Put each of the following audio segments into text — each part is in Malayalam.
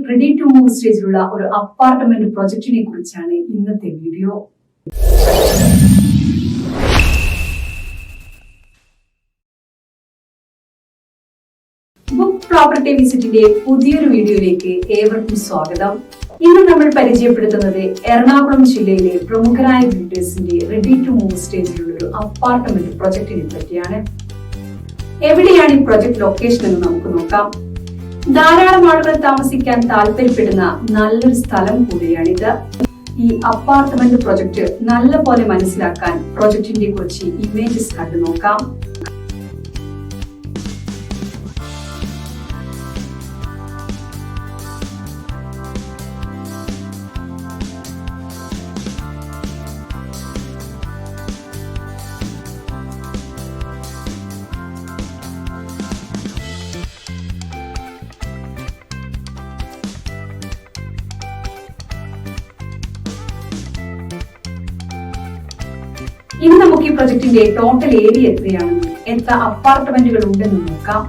റെഡി ടു മൂവ് സ്റ്റേജിലുള്ള ഒരു അപ്പാർട്ട്മെന്റ് പ്രൊജക്ടിനെ കുറിച്ചാണ് ഇന്നത്തെ വീഡിയോ. ബുക്ക് പ്രോപ്പർട്ടി വിസിറ്റിന്റെ പുതിയൊരു വീഡിയോയിലേക്ക് ഏവർക്കും സ്വാഗതം. ഇന്ന് നമ്മൾ പരിചയപ്പെടുത്തുന്നത് എറണാകുളം ജില്ലയിലെ പ്രമുഖരായ ബിൽഡേഴ്സിന്റെ റെഡി ടു മൂവ് സ്റ്റേജിലുള്ള ഒരു അപ്പാർട്ട്മെന്റ് പ്രൊജക്ടിനെ പറ്റിയാണ്. എവിടെയാണ് ഈ പ്രൊജക്ട് ലൊക്കേഷൻ എന്ന് നമുക്ക് നോക്കാം. ധാരാളം ആളുകൾ താമസിക്കാൻ താല്പര്യപ്പെടുന്ന നല്ലൊരു സ്ഥലം കൂടിയാണിത്. ഈ അപ്പാർട്ട്മെന്റ് പ്രൊജക്ട് നല്ല പോലെ മനസ്സിലാക്കാൻ പ്രൊജക്ടിന്റെ കുറച്ച് ഇമേജസ് കണ്ടു നോക്കാം. ഇനി നമുക്ക് ഈ പ്രൊജക്ടിന്റെ ടോട്ടൽ ഏരിയ എത്രയാണെന്നും എത്ര അപ്പാർട്ട്മെന്റുകൾ ഉണ്ടെന്നും നോക്കാം.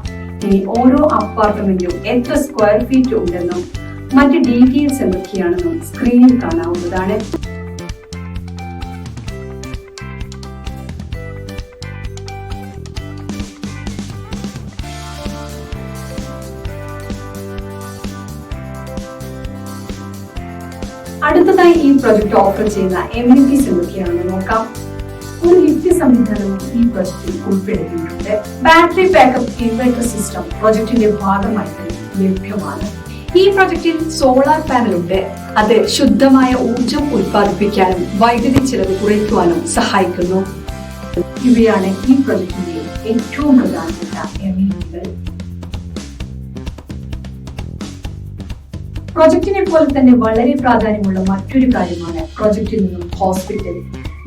ഇനി ഓരോ അപ്പാർട്ട്മെന്റും എത്ര സ്ക്വയർ ഫീറ്റ് ഉണ്ടെന്നും മറ്റ് ഡീറ്റെയിൽസ് എന്തൊക്കെയാണെന്നും സ്ക്രീനിൽ കാണാവുന്നതാണ്. അടുത്തതായി ഈ പ്രൊജക്ട് ഓഫർ ചെയ്യുന്ന എമ്യൂണിറ്റീസ് എന്തൊക്കെയാണെന്ന് നോക്കാം. ഒരു ലിഫ്റ്റ് സംവിധാനവും ഈ പ്രൊജക്റ്റിൽ ഉൾപ്പെടുത്തിയിട്ടുണ്ട്. ബാറ്ററി ബാക്കപ്പ് ഇൻവെർട്ടർ സിസ്റ്റം പ്രൊജക്ടിന്റെ ഭാഗമായി ലഭ്യമാണ്. ഈ പ്രൊജക്റ്റിൽ സോളാർ പാനൽ ഉണ്ട്. അത് ശുദ്ധമായ ഊർജം ഉൽപ്പാദിപ്പിക്കാനും വൈദ്യുതി ചെലവ് കുറയ്ക്കുവാനും സഹായിക്കുന്നു. ഇവയാണ് ഈ പ്രൊജക്ടിന്റെ ഏറ്റവും പ്രധാനപ്പെട്ട എമ്യൂണിറ്റികൾ. പ്രൊജക്ടിനെ പോലെ തന്നെ വളരെ പ്രാധാന്യമുള്ള മറ്റൊരു കാര്യമാണ് പ്രൊജക്റ്റിൽ നിന്നും ഹോസ്പിറ്റൽ,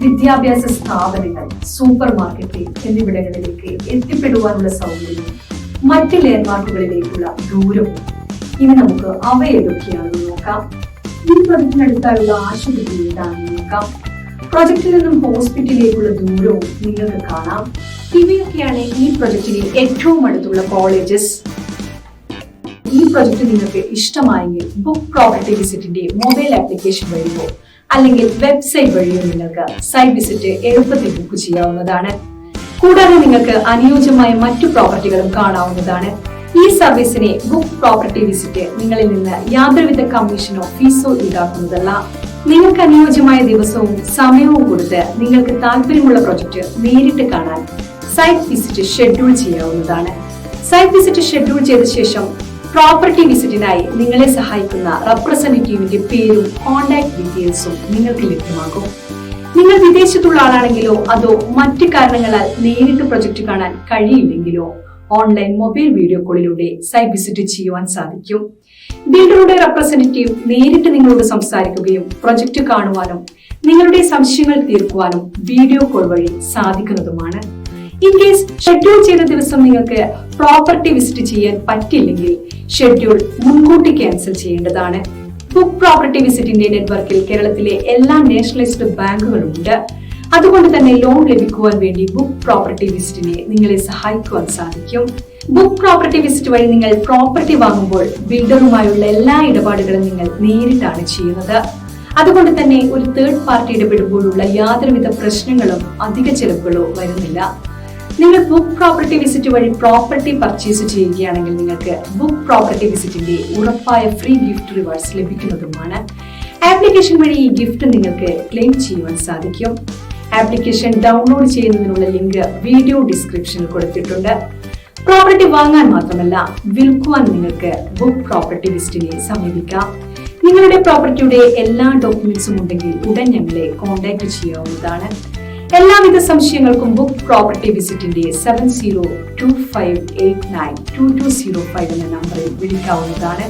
വിദ്യാഭ്യാസ സ്ഥാപനങ്ങൾ, സൂപ്പർ മാർക്കറ്റ് എന്നിവിടങ്ങളിലേക്ക് എത്തിപ്പെടുവാനുള്ള സൗകര്യവും മറ്റ് ലാൻഡ്മാർക്കുകളിലേക്കുള്ള ദൂരവും. ഇനി നമുക്ക് അവ ഏതൊക്കെയാണെന്ന് നോക്കാം. ഈ പ്രൊജക്ടിനടുത്തായുള്ള ആശുപത്രി ഏതാണെന്ന് നോക്കാം. പ്രൊജക്റ്റിൽ നിന്നും ഹോസ്പിറ്റലിലേക്കുള്ള ദൂരവും നിങ്ങൾക്ക് കാണാം. ഇവയൊക്കെയാണ് ഈ പ്രൊജക്ടിന് ഏറ്റവും അടുത്തുള്ള കോളേജസ്. ഈ പ്രൊജക്ട് നിങ്ങൾക്ക് ഇഷ്ടമായെങ്കിൽ ബുക്ക് പ്രോപ്പർട്ടി വിസിറ്റിന്റെ മൊബൈൽ ആപ്ലിക്കേഷൻ വഴിയോ അല്ലെങ്കിൽ വെബ്സൈറ്റ് വഴിയോ നിങ്ങൾക്ക് സൈറ്റ് വിസിറ്റ് എളുപ്പത്തിൽ ബുക്ക് ചെയ്യാവുന്നതാണ്. കൂടാതെ നിങ്ങൾക്ക് അനുയോജ്യമായ മറ്റു പ്രോപ്പർട്ടികളും കാണാവുന്നതാണ്. ഈ സർവീസിനെ ബുക്ക് പ്രോപ്പർട്ടി വിസിറ്റ് നിങ്ങളിൽ നിന്ന് യാതൊരുവിധ കമ്മീഷനോ ഫീസോ ഈടാക്കുന്നതല്ല. നിങ്ങൾക്ക് അനുയോജ്യമായ ദിവസവും സമയവും കൊടുത്ത് നിങ്ങൾക്ക് താല്പര്യമുള്ള പ്രൊജക്ട് നേരിട്ട് കാണാൻ സൈറ്റ് വിസിറ്റ് ഷെഡ്യൂൾ ചെയ്യാവുന്നതാണ്. സൈറ്റ് വിസിറ്റ് ഷെഡ്യൂൾ ചെയ്ത ശേഷം പ്രോപ്പർട്ടി വിസിറ്റിനായി നിങ്ങളെ സഹായിക്കുന്ന റെപ്രസെന്റേറ്റീവിന്റെ പേരും കോൺടാക്ട് ഡീറ്റെയിൽസും നിങ്ങൾക്ക് ലഭ്യമാകും. നിങ്ങൾ വിദേശത്തുള്ള ആളാണെങ്കിലോ അതോ മറ്റു കാരണങ്ങളാൽ നേരിട്ട് പ്രൊജക്ട് കാണാൻ കഴിയില്ലെങ്കിലോ ഓൺലൈൻ മൊബൈൽ വീഡിയോ കോളിലൂടെ സൈറ്റ് വിസിറ്റ് ചെയ്യുവാൻ സാധിക്കും. ബിൽഡറുടെ റെപ്രസെന്റേറ്റീവ് നേരിട്ട് നിങ്ങളോട് സംസാരിക്കുകയും പ്രൊജക്ട് കാണുവാനും നിങ്ങളുടെ സംശയങ്ങൾ തീർക്കുവാനും വീഡിയോ കോൾ വഴി സാധിക്കുന്നതുമാണ്. ഇൻ കേസ് ഷെഡ്യൂൾ ചെയ്ത ദിവസം നിങ്ങൾക്ക് പ്രോപ്പർട്ടി വിസിറ്റ് ചെയ്യാൻ പറ്റില്ലെങ്കിൽ ഷെഡ്യൂൾ മുൻകൂട്ടി ക്യാൻസൽ ചെയ്യേണ്ടതാണ്. ബുക്ക് പ്രോപ്പർട്ടി വിസിറ്റിന്റെ നെറ്റ്വർക്കിൽ കേരളത്തിലെ എല്ലാ നാഷണലൈസ്ഡ് ബാങ്കുകളുണ്ട്. അതുകൊണ്ട് തന്നെ ലോൺ ലഭിക്കുവാൻ വേണ്ടി ബുക്ക് പ്രോപ്പർട്ടി വിസിറ്റിനെ നിങ്ങളെ സഹായിക്കുവാൻ സാധിക്കും. ബുക്ക് പ്രോപ്പർട്ടി വിസിറ്റ് വഴി നിങ്ങൾ പ്രോപ്പർട്ടി വാങ്ങുമ്പോൾ ബിൽഡറുമായുള്ള എല്ലാ ഇടപാടുകളും നിങ്ങൾ നേരിട്ടാണ് ചെയ്യുന്നത്. അതുകൊണ്ട് തന്നെ ഒരു തേർഡ് പാർട്ടി ഇടപെടുമ്പോഴുള്ള യാതൊരുവിധ പ്രശ്നങ്ങളും അധിക ചെലവുകളോ വരുന്നില്ല. നിങ്ങൾ ബുക്ക് പ്രോപ്പർട്ടി വിസിറ്റ് വഴി പ്രോപ്പർട്ടി പർച്ചേസ് ചെയ്യുകയാണെങ്കിൽ നിങ്ങൾക്ക് ബുക്ക് പ്രോപ്പർട്ടി വിസിറ്റിന്റെ ഉറപ്പായ ഫ്രീ ഗിഫ്റ്റ് റിവാർഡ്സ് ലഭിക്കുന്നതുമാണ്. ആപ്ലിക്കേഷൻ വഴി ഈ ഗിഫ്റ്റ് നിങ്ങൾക്ക് ക്ലെയിം ചെയ്യുവാൻ സാധിക്കും. ആപ്ലിക്കേഷൻ ഡൗൺലോഡ് ചെയ്യുന്നതിനുള്ള ലിങ്ക് വീഡിയോ ഡിസ്ക്രിപ്ഷനിൽ കൊടുത്തിട്ടുണ്ട്. പ്രോപ്പർട്ടി വാങ്ങാൻ മാത്രമല്ല വിൽക്കുവാൻ നിങ്ങൾക്ക് ബുക്ക് പ്രോപ്പർട്ടി വിസിറ്റിനെ സമീപിക്കാം. നിങ്ങളുടെ പ്രോപ്പർട്ടിയുടെ എല്ലാ ഡോക്യുമെന്റ്സും ഉണ്ടെങ്കിൽ ഉടൻ ഞങ്ങളെ കോൺടാക്ട് ചെയ്യാവുന്നതാണ്. എല്ലാവിധ സംശയങ്ങൾക്കും ബുക്ക് പ്രോപ്പർട്ടി വിസിറ്റിന്റെ 7025892205 എന്ന നമ്പറിൽ വിളിക്കാവുന്നതാണ്.